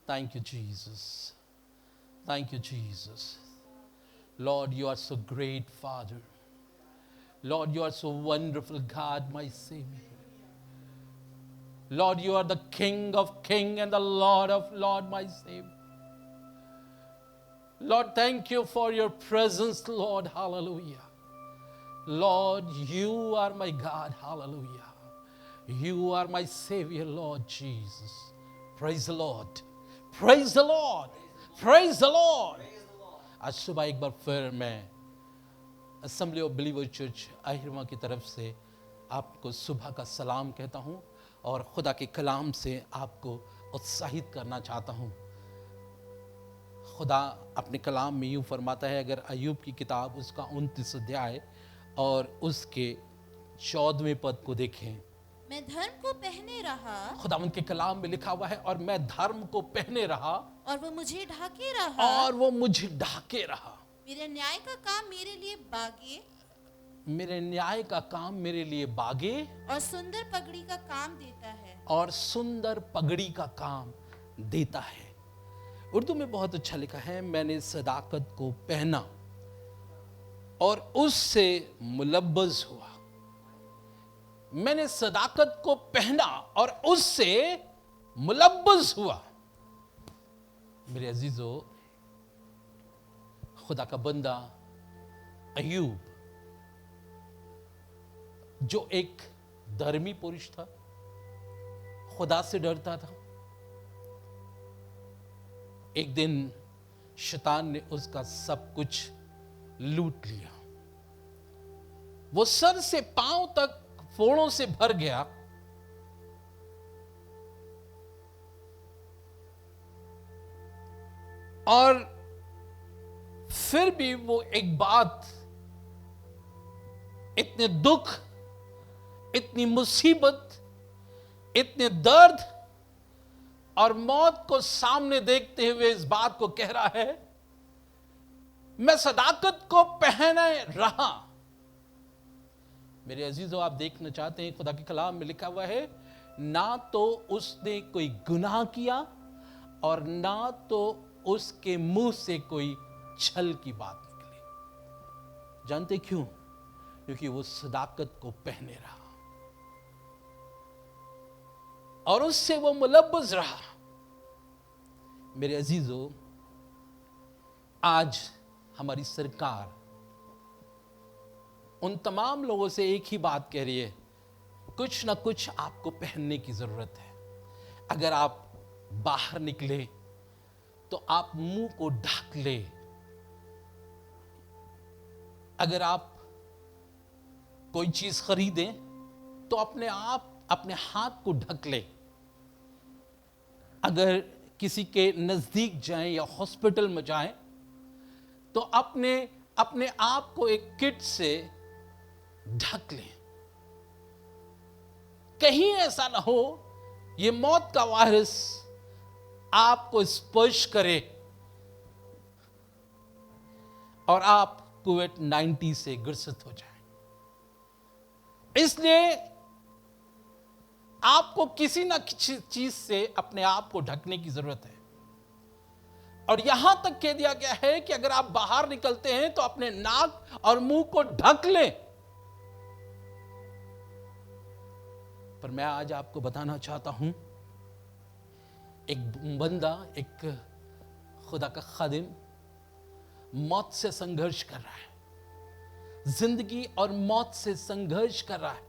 Thank you, Jesus. Thank you, Jesus. Lord, you are so great, Father. Lord, you are so wonderful, God, my Savior. Lord, you are the King of Kings and the Lord of Lords, my Savior. Lord, thank you for your presence, Lord. Hallelujah. Lord, you are my God. Hallelujah. You are my Savior, Lord Jesus. Praise the Lord. Praise the Lord. Praise the Lord. आज सुबह एक बार फिर मैं assembly of believer church आहिरमा की तरफ से आपको सुबह का सलाम कहता हूं और खुदा के कलाम से आपको उत्साहित करना चाहता हूं। खुदा अपने कलाम में यूं फरमाता है, अगर अय्यूब की किताब उसका 29 अध्याय और उसके 14वें पद को देखें। मैं धर्म को पहने रहा खुदा उनके कलाम में लिखा हुआ है, और मैं धर्म को पहने रहा और वो मुझे ढाके रहा और वो मुझे ढाके रहा। मेरे न्याय का काम मेरे लिए बागे मेरे न्याय का काम मेरे लिए बागे और सुंदर पगड़ी का काम देता है। और सुंदर पगड़ी का काम देता है। उर्दू में बहुत अच्छा लिखा है, मैंने सदाकत को पहना और उससे मुलब्बस हुआ। मैंने सदाकत को पहना और उससे मुलब्बस हुआ। मेरे अजीजों, खुदा का बंदा अय्यूब, जो एक धर्मी पुरुष था, खुदा से डरता था, एक दिन शैतान ने उसका सब कुछ लूट लिया। वो सर से पांव तक फोड़ों से भर गया। और फिर भी वो एक बात, इतने दुख, इतनी मुसीबत, इतने दर्द और मौत को सामने देखते हुए इस बात को कह रहा है, मैं सदाकत को पहने रहा। मेरे अजीजों, आप देखना चाहते हैं, खुदा के कलाम में लिखा हुआ है, ना तो उसने कोई गुनाह किया और ना तो उसके मुंह से कोई छल की बात निकली। जानते क्यों? क्योंकि वो सदाकत को पहने रहा और उससे वो मुलब्बस रहा। मेरे अजीजों, आज हमारी सरकार उन तमाम लोगों से एक ही बात कह रही है, कुछ ना कुछ आपको पहनने की जरूरत है। अगर आप बाहर निकले तो आप मुंह को ढक ले। अगर आप कोई चीज खरीदें तो अपने हाथ को ढक ले। अगर किसी के नजदीक जाएं या हॉस्पिटल में जाएं तो अपने आप को एक किट से ढक लें। कहीं ऐसा ना हो ये मौत का वायरस आपको स्पर्श करे और आप कोविड-19 से ग्रसित हो जाएं। इसलिए आपको किसी ना किसी चीज से अपने आप को ढकने की जरूरत है। और यहां तक कह दिया गया है कि अगर आप बाहर निकलते हैं तो अपने नाक और मुंह को ढक लें। पर मैं आज आपको बताना चाहता हूं, एक बंदा, एक खुदा का खादिम मौत से संघर्ष कर रहा है, जिंदगी और मौत से संघर्ष कर रहा है,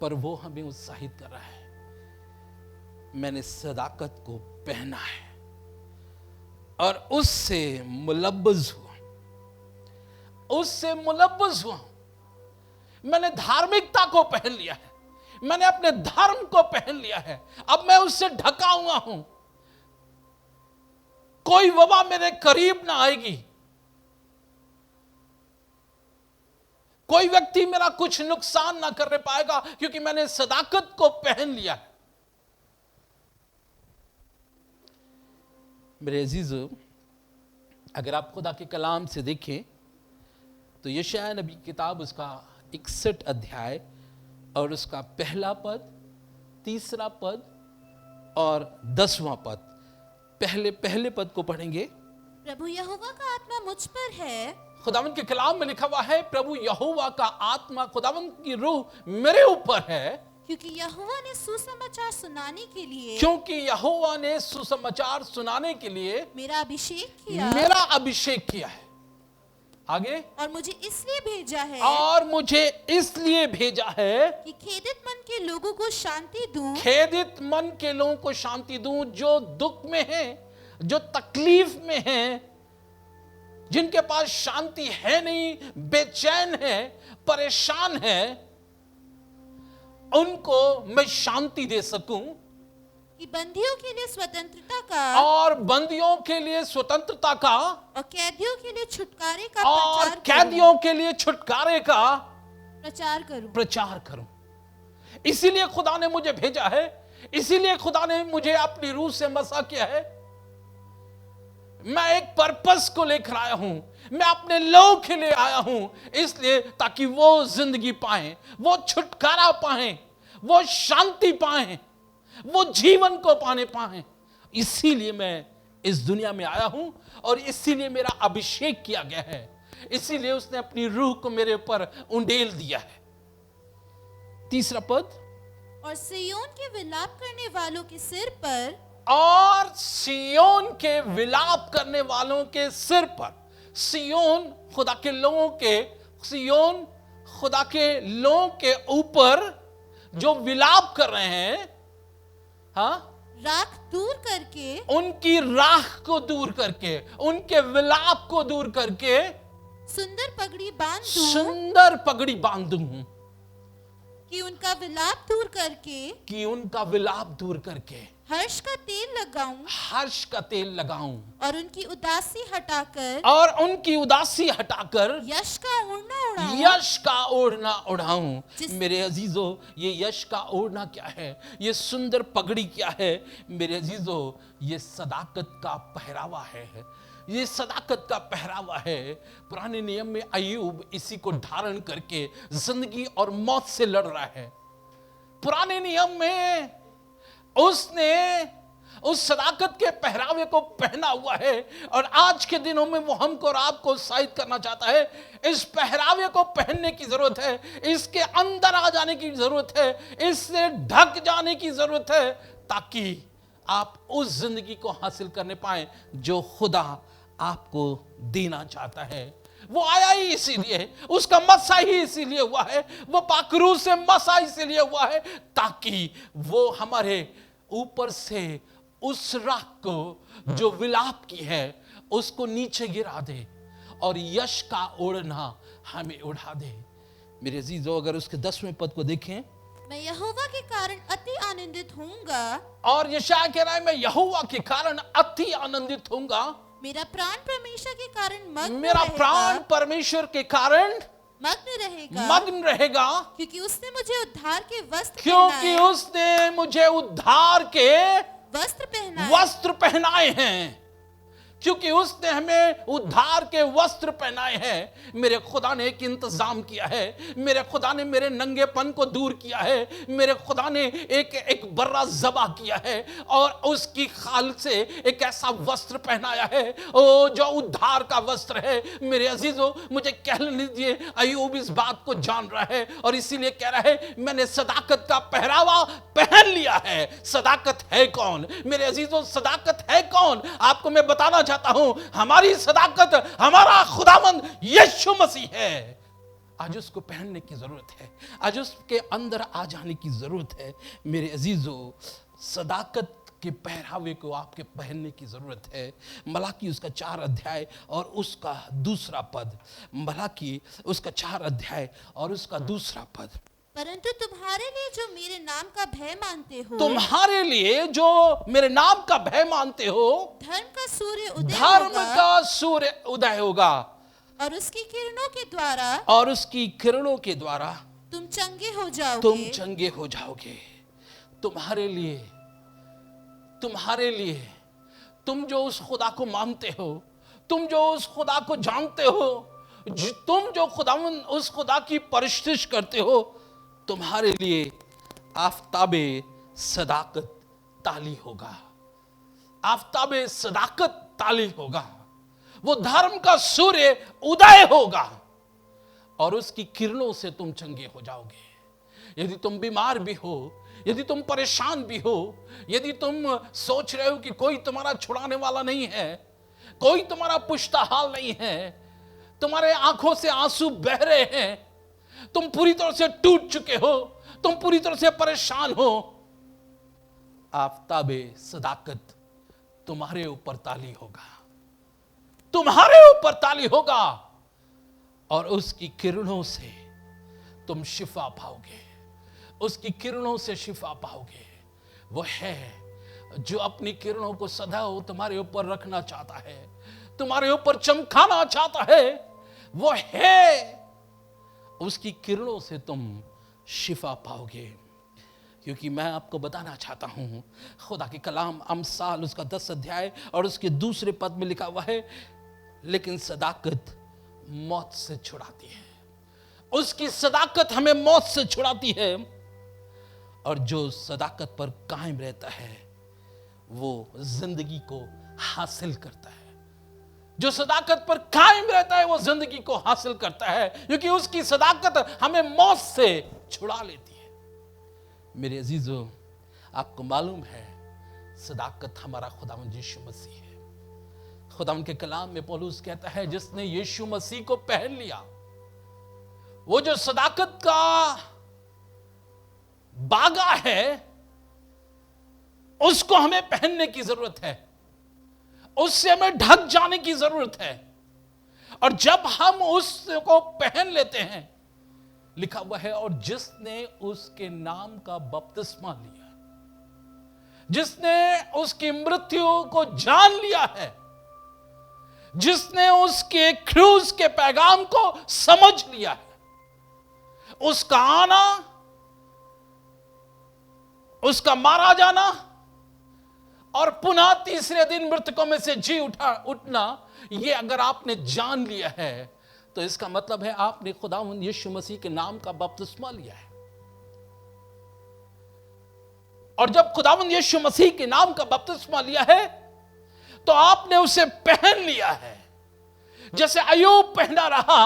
पर वो हमें उत्साहित कर रहा है, मैंने सदाकत को पहना है और उससे मुलब्बस हुआ। मैंने धार्मिकता को पहन लिया है, मैंने अपने धर्म को पहन लिया है, अब मैं उससे ढका हुआ हूं। कोई वबा मेरे करीब ना आएगी, कोई व्यक्ति मेरा कुछ नुकसान ना कर पाएगा, क्योंकि मैंने सदाकत को पहन लिया है। मेरे अजीजों, अगर आप खुदा के कलाम से देखें तो यशायाह नबी की किताब उसका 61 अध्याय और उसका पहला पद, तीसरा पद और 10वां पद, पहले पद को पढ़ेंगे। प्रभु यहोवा का आत्मा मुझ पर है, खुदावंद के कलाम में लिखा हुआ है, प्रभु यहोवा का आत्मा, खुदावंद की रूह मेरे ऊपर है, क्योंकि यहोवा ने सुसमाचार सुनाने के लिए क्योंकि यहोवा ने सुसमाचार सुनाने के लिए मेरा अभिषेक किया मेरा अभिषेक किया है। आगे, और मुझे इसलिए भेजा है और मुझे इसलिए भेजा है कि खेदित मन के लोगों को शांति दूं, खेदित मन के लोगों को शांति दूं, जो दुख में हैं, जो तकलीफ में हैं, जिनके पास शांति है नहीं, बेचैन है, परेशान है, उनको मैं शांति दे सकूं, कि बंदियों के लिए स्वतंत्रता का और बंदियों के लिए स्वतंत्रता का, और कैदियों के लिए छुटकारे का और कैदियों के लिए छुटकारे का प्रचार करूं। करूं। इसीलिए खुदा ने मुझे भेजा है, इसीलिए खुदा ने मुझे अपनी रूह से मसा किया है। मैं एक पर्पस को लेकर आया हूं, मैं अपने लोगों के लिए आया हूं, इसलिए ताकि वो जिंदगी पाएं, वो छुटकारा पाएं, वो शांति पाएं, वो जीवन को पाने पाएं। इसीलिए मैं इस दुनिया में आया हूं और इसीलिए मेरा अभिषेक किया गया है, इसीलिए उसने अपनी रूह को मेरे ऊपर उंडेल दिया है। 3 पद, और सिय्योन के विलाप करने वालों के सिर पर, और सिय्योन के विलाप करने वालों के सिर पर। सिय्योन खुदा के लोगों के, सिय्योन खुदा के लोगों के ऊपर जो विलाप कर रहे हैं, हाँ, राख दूर करके, उनकी राख को दूर करके, उनके विलाप को दूर करके सुंदर पगड़ी बांध दूं, सुंदर पगड़ी बांधूं, कि उनका विलाप दूर करके, कि उनका विलाप दूर करके हर्ष का तेल लगाऊं, हर्ष का तेल लगाऊं, और उनकी उदासी हटाकर, और उनकी उदासी हटाकर यश का ओढ़ना उड़ाऊं। यश का ओढ़ना उड़ाऊं। जिस- मेरे अजीजों, ये यश का ओढ़ना क्या है, ये सुंदर पगड़ी क्या है? मेरे अजीजों, ये सदाकत का पहरावा है, ये सदाकत का पहरावा है। पुराने नियम में अय्यूब इसी को धारण करके जिंदगी और मौत से लड़ रहा है। पुराने नियम में उसने उस सदाकत के पहरावे को पहना हुआ है, और आज के दिनों में वो हमको और आपको उत्साहित करना चाहता है। इस पहरावे को पहनने की जरूरत है, इसके अंदर आ जाने की जरूरत है, इससे ढक जाने की जरूरत है, ताकि आप उस जिंदगी को हासिल करने पाए जो खुदा आपको देना चाहता है। वो आया ही इसीलिए, उसका मसा ही इसीलिए हुआ है, वो पाकरू से मसा इसीलिए हुआ है, ताकि वो हमारे ऊपर से उस राख को जो विलाप की है उसको नीचे गिरा दे और यश का ओढ़ना हमें उड़ा दे। मेरे अजीजों, अगर उसके 10वें पद को देखें, मैं यहोवा के कारण अति आनंदित होऊंगा, और यशायाह कह रहा है, मैं यहोवा के कारण अति आनंदित होऊंगा, मेरा प्राण परमेश्वर के कारण मग्न मेरा रहेगा, प्राण परमेश्वर के कारण मग्न रहेगा, क्योंकि उसने मुझे उद्धार के वस्त्र क्योंकि पहनाए, उसने मुझे उद्धार के वस्त्र पहनाए हैं, क्योंकि उसने हमें उद्धार के वस्त्र पहनाए हैं। मेरे खुदा ने एक इंतजाम किया है, मेरे खुदा ने मेरे नंगेपन को दूर किया है, मेरे खुदा ने एक बर्रा ज़बा किया है और उसकी खाल से एक ऐसा वस्त्र पहनाया है, ओ जो उद्धार का वस्त्र है। मेरे अजीजों, मुझे कहने दीजिए, अय्यूब इस बात को जान रहा है और इसीलिए कह रहा है, मैंने सदाकत का पहरावा पहन लिया है। सदाकत है कौन? मेरे अजीजों, सदाकत है कौन? आपको मैं बताना चाहता हूं, हमारी सदाकत हमारा खुदावंद यीशु मसीह है। आज उसको पहनने की जरूरत है, आज उसके अंदर आ जाने की जरूरत है। मेरे अजीजों, सदाकत के पहरावे को आपके पहनने की जरूरत है। मलाकी उसका 4 अध्याय और उसका 2 पद, मलाकी उसका 4 अध्याय और उसका 2 पद। परंतु तुम्हारे लिए जो मेरे नाम का भय मानते हो, तुम्हारे लिए जो मेरे नाम का भय मानते हो, धर्म का सूर्य उदय धर्म होगा, का सूर्य उदय होगा, और उसकी किरणों के द्वारा और उसकी किरणों के द्वारा तुम चंगे हो जाओगे। तुम चंगे हो जाओगे। तुम्हारे लिए, तुम जो उस खुदा को मानते हो, तुम जो उस खुदा को जानते हो, तुम जो खुदावन उस खुदा की परस्तिश करते हो, तुम्हारे लिए आफताबे सदाकत ताली होगा, आफताबे सदाकत ताली होगा, वो धर्म का सूर्य उदय होगा और उसकी किरणों से तुम चंगे हो जाओगे। यदि तुम बीमार भी हो, यदि तुम परेशान भी हो, यदि तुम सोच रहे हो कि कोई तुम्हारा छुड़ाने वाला नहीं है, कोई तुम्हारा पुश्तहाल नहीं है, तुम्हारे आंखों से आंसू बह रहे हैं, तुम पूरी तरह से टूट चुके हो, तुम पूरी तरह से परेशान हो, आफताबे सदाकत तुम्हारे ऊपर ताली होगा, तुम्हारे ऊपर ताली होगा और उसकी किरणों से तुम शिफा पाओगे, उसकी किरणों से शिफा पाओगे। वो है जो अपनी किरणों को सदा तुम्हारे ऊपर रखना चाहता है, तुम्हारे ऊपर चमकाना चाहता है। वो है, उसकी किरणों से तुम शिफा पाओगे। क्योंकि मैं आपको बताना चाहता हूं, खुदा के कलाम अमसाल उसका 10 अध्याय और उसके दूसरे पद में लिखा हुआ है, लेकिन सदाकत मौत से छुड़ाती है। उसकी सदाकत हमें मौत से छुड़ाती है और जो सदाकत पर कायम रहता है वो जिंदगी को हासिल करता है। जो सदाकत पर कायम रहता है वो जिंदगी को हासिल करता है, क्योंकि उसकी सदाकत हमें मौत से छुड़ा लेती है। मेरे अजीजों, आपको मालूम है सदाकत हमारा खुदावंद यीशु मसीह है। खुदावंद के कलाम में पौलुस कहता है, जिसने यीशु मसीह को पहन लिया, वो जो सदाकत का बागा है उसको हमें पहनने की जरूरत है, उससे हमें ढक जाने की जरूरत है। और जब हम उसको पहन लेते हैं, लिखा हुआ है, और जिसने उसके नाम का बपतिस्मा लिया, जिसने उसकी मृत्यु को जान लिया है, जिसने उसके क्रूस के पैगाम को समझ लिया है, उसका आना, उसका मारा जाना और पुनः तीसरे दिन मृतकों में से जी उठना, ये अगर आपने जान लिया है तो इसका मतलब है आपने खुदावंद यीशु मसीह के नाम का बपतिस्मा लिया है। और जब खुदावंद यीशु मसीह के नाम का बपतिस्मा लिया है तो आपने उसे पहन लिया है। जैसे अय्यूब पहना रहा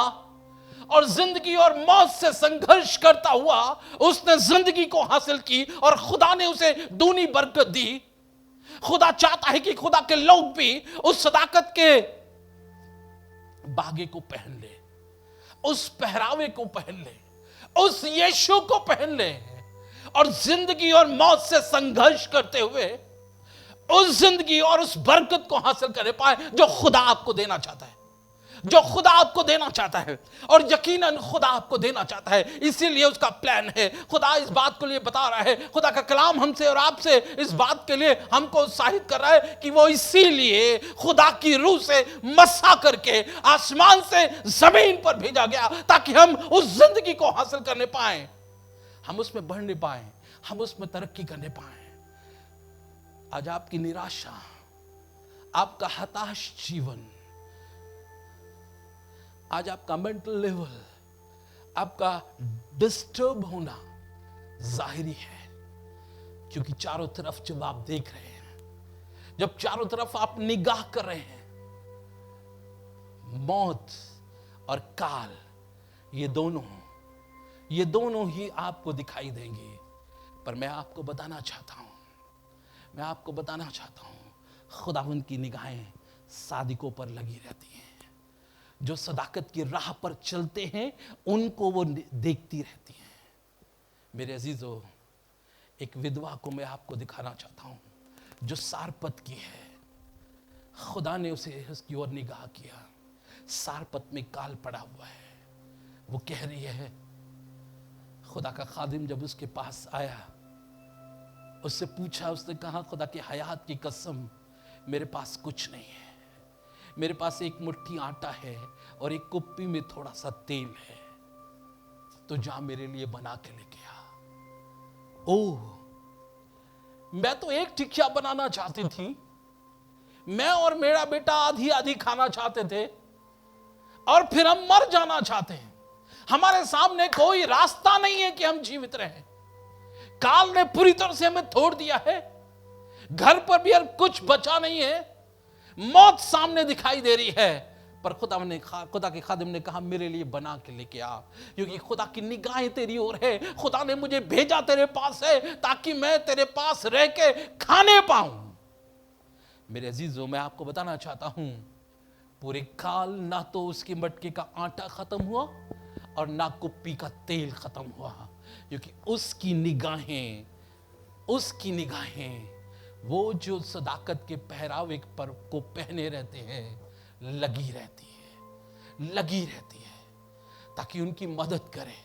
और जिंदगी और मौत से संघर्ष करता हुआ उसने जिंदगी को हासिल की और खुदा ने उसे दूनी बरकत दी। खुदा चाहता है कि खुदा के लोग भी उस सदाकत के बागे को पहन ले, उस पहरावे को पहन ले, उस यीशु को पहन ले और जिंदगी और मौत से संघर्ष करते हुए उस जिंदगी और उस बरकत को हासिल कर पाए जो खुदा आपको देना चाहता है, जो खुदा आपको देना चाहता है। और यकीनन खुदा आपको देना चाहता है, इसीलिए उसका प्लान है। खुदा इस बात को लिए बता रहा है, खुदा का कलाम हमसे और आपसे इस बात के लिए हमको उत्साहित कर रहा है कि वो इसीलिए खुदा की रूह से मसा करके आसमान से जमीन पर भेजा गया ताकि हम उस जिंदगी को हासिल करने पाए, हम उसमें बढ़ने पाए, हम उसमें तरक्की करने पाए। आज आपकी निराशा, आपका हताश जीवन, आज आपका मेंटल लेवल, आपका डिस्टर्ब होना जाहिरी है, क्योंकि चारों तरफ जब आप देख रहे हैं, जब चारों तरफ आप निगाह कर रहे हैं, मौत और काल ये दोनों ही आपको दिखाई देंगे। पर मैं आपको बताना चाहता हूं, खुदावंद की निगाहें सादिकों पर लगी रहती हैं। जो सदाकत की राह पर चलते हैं उनको वो देखती रहती हैं। मेरे अजीजों, एक विधवा को मैं आपको दिखाना चाहता हूं जो सारपत की है। खुदा ने उसे उसकी ओर निगाह किया, सारपत में काल पड़ा हुआ है। वो कह रही है, खुदा का खादिम जब उसके पास आया, उससे पूछा, उसने कहा, खुदा की हयात की कसम, मेरे पास कुछ नहीं है, मेरे पास एक मुट्ठी आटा है और एक कुप्पी में थोड़ा सा तेल है, तो जा मेरे लिए बना के लेके आ। ओह, मैं तो एक टिकिया बनाना चाहती थी, मैं और मेरा बेटा आधी आधी खाना चाहते थे और फिर हम मर जाना चाहते हैं। हमारे सामने कोई रास्ता नहीं है कि हम जीवित रहें। काल ने पूरी तरह से हमें तोड़ दिया है। घर पर भी अब कुछ बचा नहीं है, मौत सामने दिखाई दे रही है, पर खुदा के खादिम ने कहा मेरे लिए बना के लेके आ, क्योंकि खुदा की निगाहें तेरी ओर है। खुदा ने मुझे भेजा तेरे पास है ताकि मैं तेरे पास रह के खाने पाऊं। मेरे अजीजों, मैं आपको बताना चाहता हूं, पूरे काल ना तो उसके मटके का आटा खत्म हुआ और ना कुप्पी का तेल खत्म हुआ, क्योंकि उसकी निगाहें वो जो सदाकत के पहरावे पर को पहने रहते हैं लगी रहती है, ताकि उनकी मदद करें,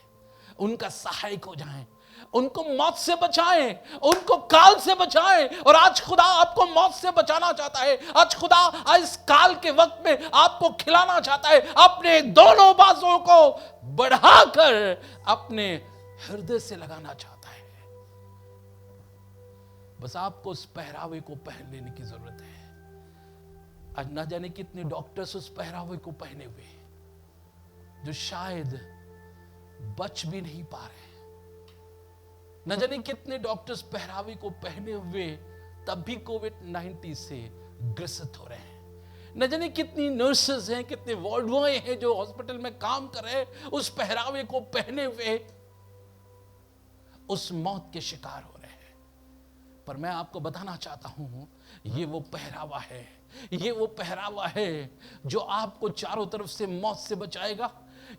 उनका सहायक हो जाएं, उनको मौत से बचाएं, उनको काल से बचाएं। और आज खुदा आपको मौत से बचाना चाहता है। आज खुदा इस काल के वक्त में आपको खिलाना चाहता है, अपने दोनों बाजों को बढ़ाकर अपने हृदय से लगाना चाहता है। बस आपको उस पहरावे को पहन लेने की जरूरत है। आज ना जाने कितने डॉक्टर्स उस पहरावे को पहने हुए हैं, जो शायद बच भी नहीं पा रहे। न जाने कितने डॉक्टर्स पहरावे को पहने हुए तब भी कोविड-19 से ग्रसित हो रहे हैं। न जाने कितनी नर्सेस हैं, कितने वार्ड बॉय हैं जो हॉस्पिटल में काम कर रहे हैं, उस पहरावे को पहने हुए उस मौत के शिकार हो रहे हैं। पर मैं आपको बताना चाहता हूं, ये वो पहरावा है जो आपको चारों तरफ से मौत से बचाएगा।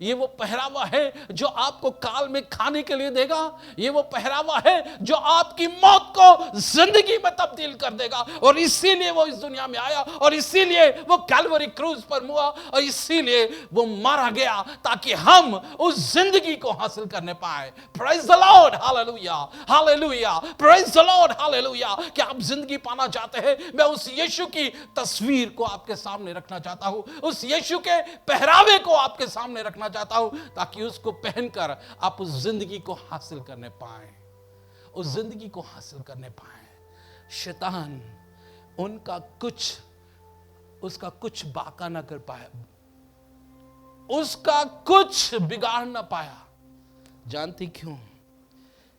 ये वो पहरावा है जो आपको काल में खाने के लिए देगा। ये वो पहरावा है जो आपकी मौत को जिंदगी में तब्दील कर देगा। और इसीलिए वो इस दुनिया में आया, और इसीलिए वो कैलवरी क्रूज पर हुआ, और इसीलिए वो मारा गया ताकि हम उस जिंदगी को हासिल करने पाए। Praise the Lord, hallelujah, hallelujah, praise the Lord, hallelujah. क्या आप जिंदगी पाना चाहते हैं? मैं उस यीशु की तस्वीर को आपके सामने रखना चाहता हूं, उस यीशु के पहरावे को आपके सामने रखना चाहता हूं, ताकि उसको पहनकर आप उस जिंदगी को हासिल करने पाएं, उस जिंदगी को हासिल करने पाएं। शैतान उसका कुछ बाका ना कर पाया, उसका कुछ बिगाड़ ना पाया। जानती क्यों?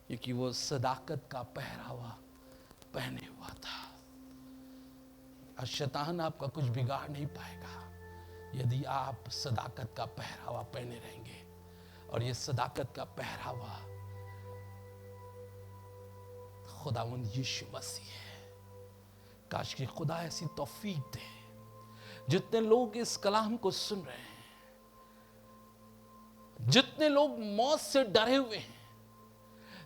क्योंकि वो सदाकत का पहरावा पहने हुआ था। और शैतान आपका कुछ बिगाड़ नहीं पाएगा यदि आप सदाकत का पहरावा पहने रहेंगे। और ये सदाकत का पहरावा खुदावंद यीशु मसीह है। काश कि खुदा ऐसी तौफीक दे, जितने लोग इस कलाम को सुन रहे हैं, जितने लोग मौत से डरे हुए हैं,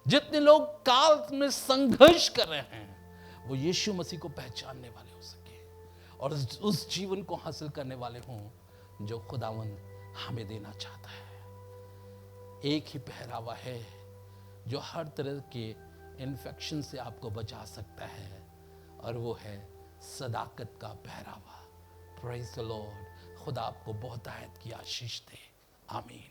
जितने लोग काल में संघर्ष कर रहे हैं, वो यीशु मसीह को पहचानने वाले हो सके और उस जीवन को हासिल करने वाले हों जो खुदावंद हमें देना चाहता है। एक ही पहरावा है जो हर तरह के इन्फेक्शन से आपको बचा सकता है, और वो है सदाकत का पहरावा। Praise the Lord. खुदा आपको बहुत आयत की आशीष दे। आमीन।